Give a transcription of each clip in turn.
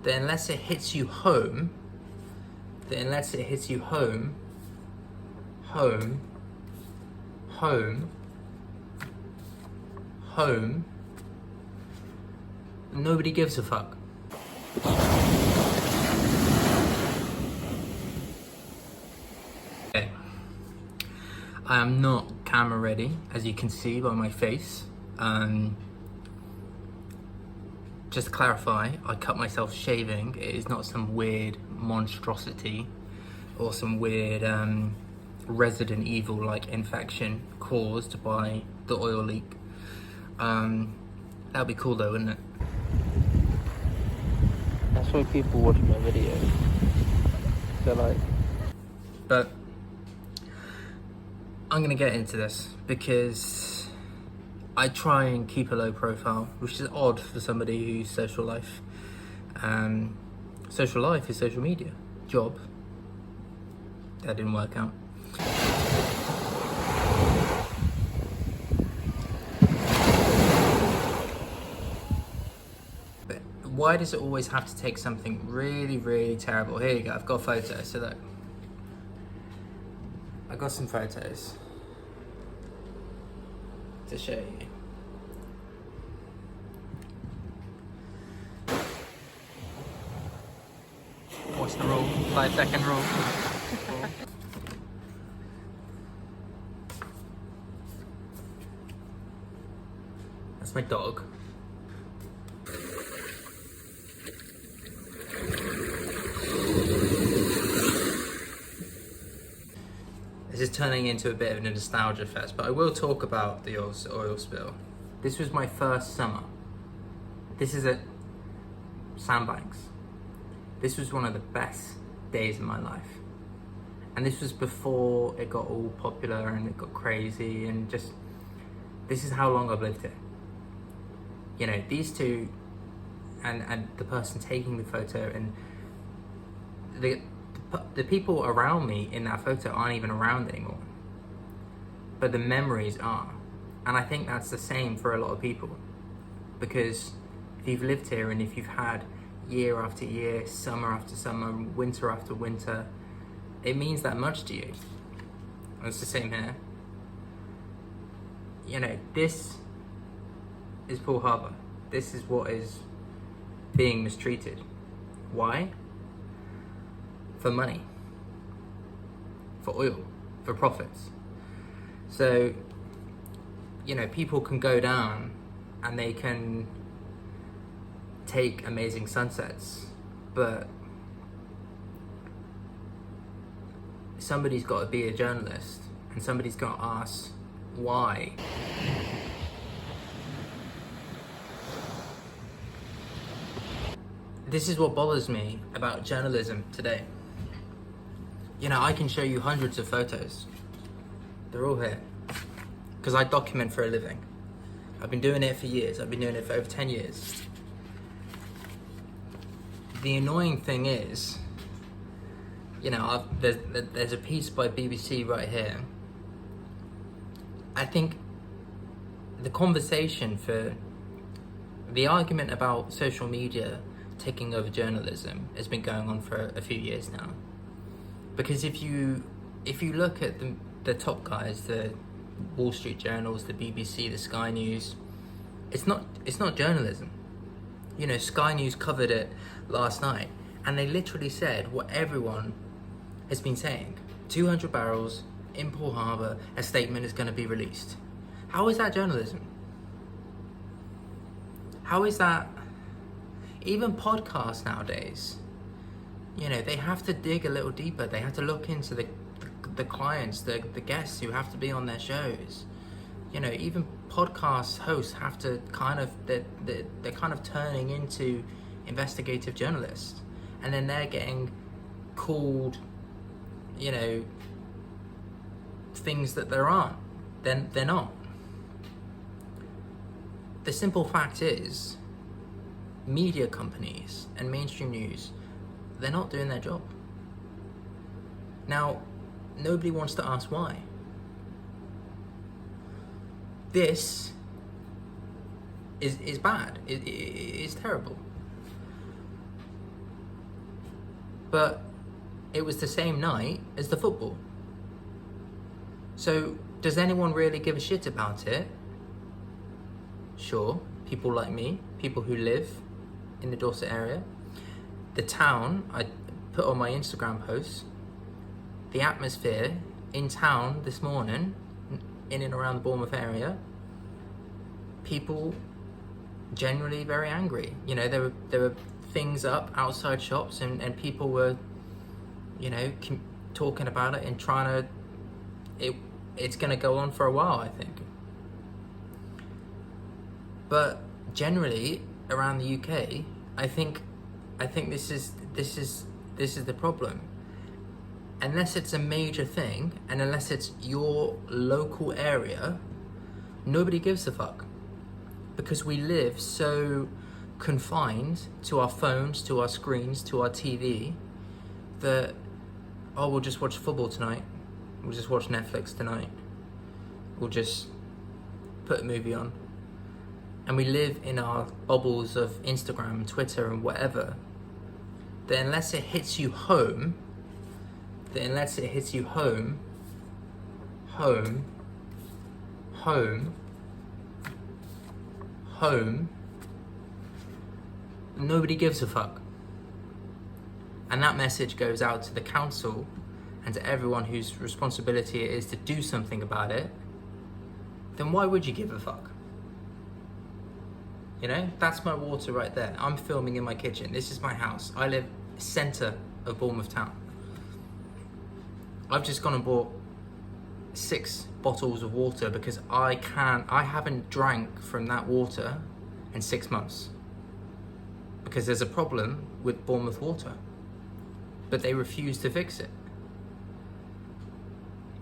that unless it hits you home, home, nobody gives a fuck. Okay. I am not camera ready, as you can see by my face. Just to clarify, I cut myself shaving. It is not some weird monstrosity or some weird Resident Evil like infection caused by the oil leak. That'd be cool though, wouldn't it? That's why people watch my videos. They're like, but I'm gonna get into this because I try and keep a low profile, which is odd for somebody whose social life is social media. Job. That didn't work out. But why does it always have to take something really, really terrible? Here you go, I've got photos, so look. I got some photos to show you. What's the rule? 5-second rule. That's my dog. This is turning into a bit of a nostalgia fest, but I will talk about the oil spill. This was my first summer. This is at Sandbanks. This was one of the best days of my life. And this was before it got all popular and it got crazy, and just, this is how long I've lived here. You know, these two and the person taking the photo and the people around me in that photo aren't even around anymore, but the memories are. And I think that's the same for a lot of people, because if you've lived here and if you've had year after year, summer after summer, winter after winter, it means that much to you. And it's the same here. You know, this is Poole Harbour. This is what is being mistreated. Why? For money, for oil, for profits. So, you know, people can go down and they can take amazing sunsets, but somebody's got to be a journalist and somebody's got to ask why. This is what bothers me about journalism today. You know, I can show you hundreds of photos. They're all here. Because I document for a living. I've been doing it for years. I've been doing it for over 10 years. The annoying thing is, you know, there's a piece by BBC right here. I think the conversation for the argument about social media taking over journalism has been going on for a few years now. Because if you look at the top guys, the Wall Street Journals, the BBC, the Sky News, it's not journalism. You know, Sky News covered it last night, and they literally said what everyone has been saying. 200 barrels in Poole Harbour, a statement is going to be released. How is that journalism? How is that? Even podcasts nowadays, you know, they have to dig a little deeper. They have to look into the clients, the guests who have to be on their shows. You know, even podcast hosts have to they're kind of turning into investigative journalists, and then they're getting called, you know, things that there aren't. Then they're not. The simple fact is, media companies and mainstream news, they're not doing their job. Now, nobody wants to ask why. This is bad. It's terrible. but it was the same night as the football. So does anyone really give a shit about it? Sure, people like me, people who live in the Dorset area. The town, I put on my Instagram posts, the atmosphere in town this morning, in and around the Bournemouth area, people generally very angry. You know, there were things up outside shops, and people were, you know, talking about it and trying to, it's going to go on for a while, I think. But generally around the UK, I think this is the problem. Unless it's a major thing, and unless it's your local area, nobody gives a fuck. Because we live so confined to our phones, to our screens, to our TV, that, oh, we'll just watch football tonight. We'll just watch Netflix tonight. We'll just put a movie on. And we live in our bubbles of Instagram, Twitter, and whatever. That unless it hits you home, nobody gives a fuck. And that message goes out to the council and to everyone whose responsibility it is to do something about it. Then why would you give a fuck? You know, that's my water right there. I'm filming in my kitchen. This is my house. I live centre of Bournemouth town. I've just gone and bought 6 bottles of water because I haven't drank from that water in 6 months. Because there's a problem with Bournemouth water. But they refuse to fix it.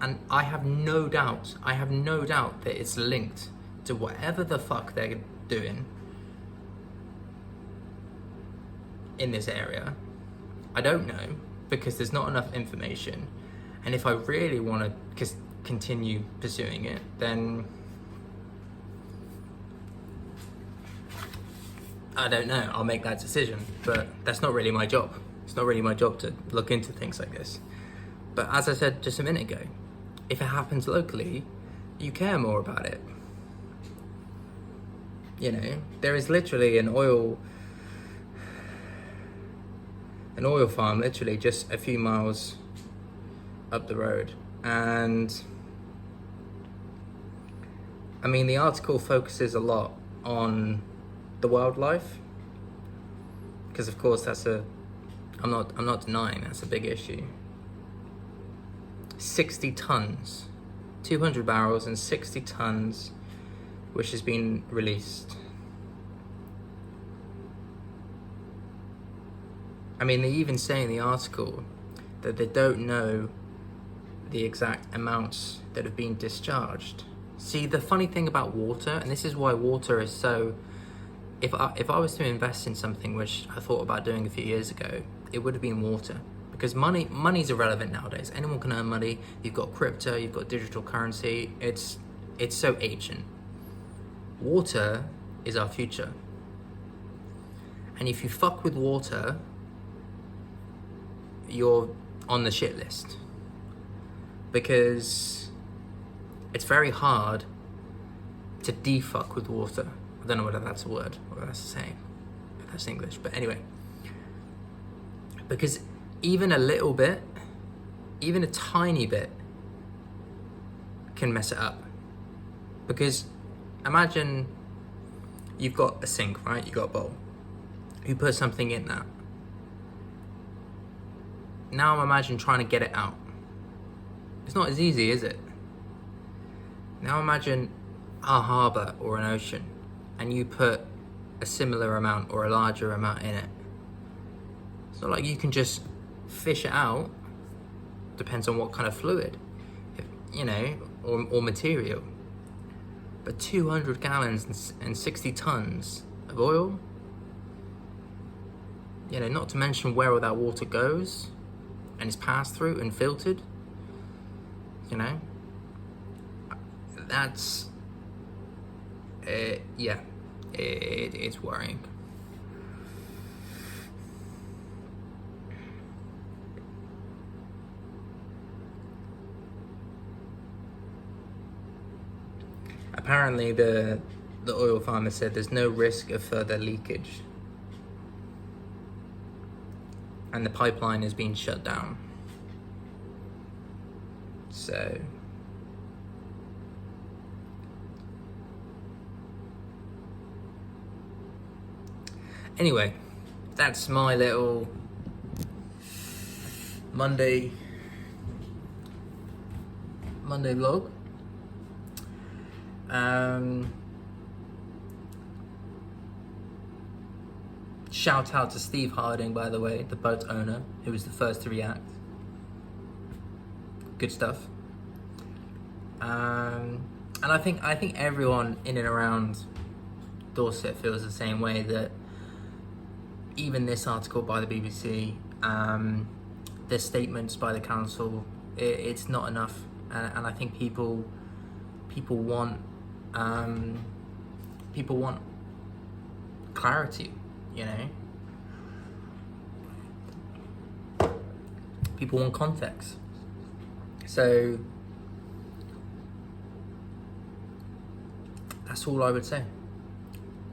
And I have no doubt that it's linked to whatever the fuck they're doing in this area. I don't know, because there's not enough information. And if I really want to continue pursuing it, then I don't know, I'll make that decision. But that's not really my job. It's not really my job to look into things like this. But as I said just a minute ago, if it happens locally, you care more about it. You know, there is literally an oil farm literally just a few miles up the road. And I mean, the article focuses a lot on the wildlife, because of course I'm not denying that's a big issue. 60 tons, 200 barrels and 60 tons, which has been released. I mean, they even say in the article that they don't know the exact amounts that have been discharged. See, the funny thing about water, and this is why water is so, if I was to invest in something which I thought about doing a few years ago, it would have been water. Because money's irrelevant nowadays. Anyone can earn money. You've got crypto, you've got digital currency. It's so ancient. Water is our future. And if you fuck with water, you're on the shit list. Because it's very hard to defuck with water. I don't know whether that's a word or that's a saying. If that's English, but anyway. Because even a little bit, even a tiny bit, can mess it up. Because imagine you've got a sink, right? You've got a bowl. You put something in that. Now imagine trying to get it out. It's not as easy, is it? Now imagine a harbour or an ocean, and you put a similar amount or a larger amount in it. It's not like you can just fish it out. Depends on what kind of fluid, you know, or material. But 200 gallons and 60 tons of oil, you know, not to mention where all that water goes and is passed through and filtered, you know, that's, yeah, it's worrying. apparently the oil farmer said there's no risk of further leakage, and the pipeline is being shut down. So anyway, that's my little Monday vlog. Shout out to Steve Harding, by the way, the boat owner, who was the first to react. Good stuff. And I think everyone in and around Dorset feels the same way, that even this article by the BBC, the statements by the council, it's not enough, and I think people want clarity, you know. People want context. So that's all I would say.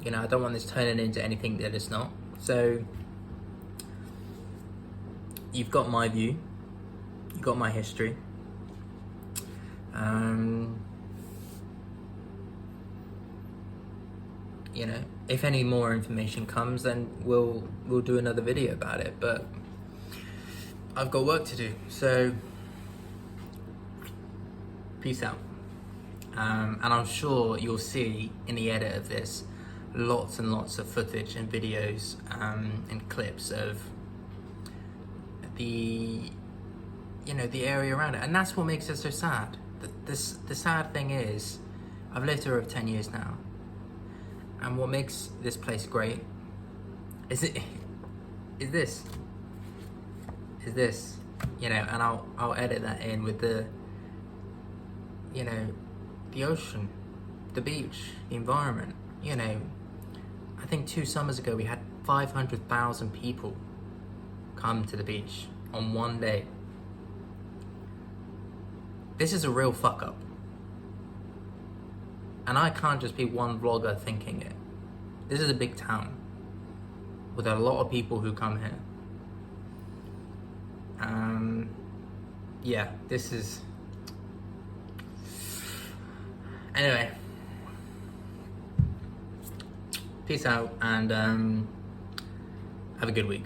You know, I don't want this turning into anything that it's not. So you've got my view, you've got my history. You know, if any more information comes, then we'll do another video about it. But I've got work to do, so peace out. And I'm sure you'll see in the edit of this lots and lots of footage and videos and clips of the area around it, and that's what makes it so sad. The sad thing is, I've lived here over 10 years now, and what makes this place great is this, you know, and I'll edit that in with the, you know, the ocean, the beach, the environment. You know, I think 2 summers ago we had 500,000 people come to the beach on one day. This is a real fuck up. And I can't just be one vlogger thinking it. This is a big town with a lot of people who come here. Yeah, this is... Anyway. Peace out, and have a good week.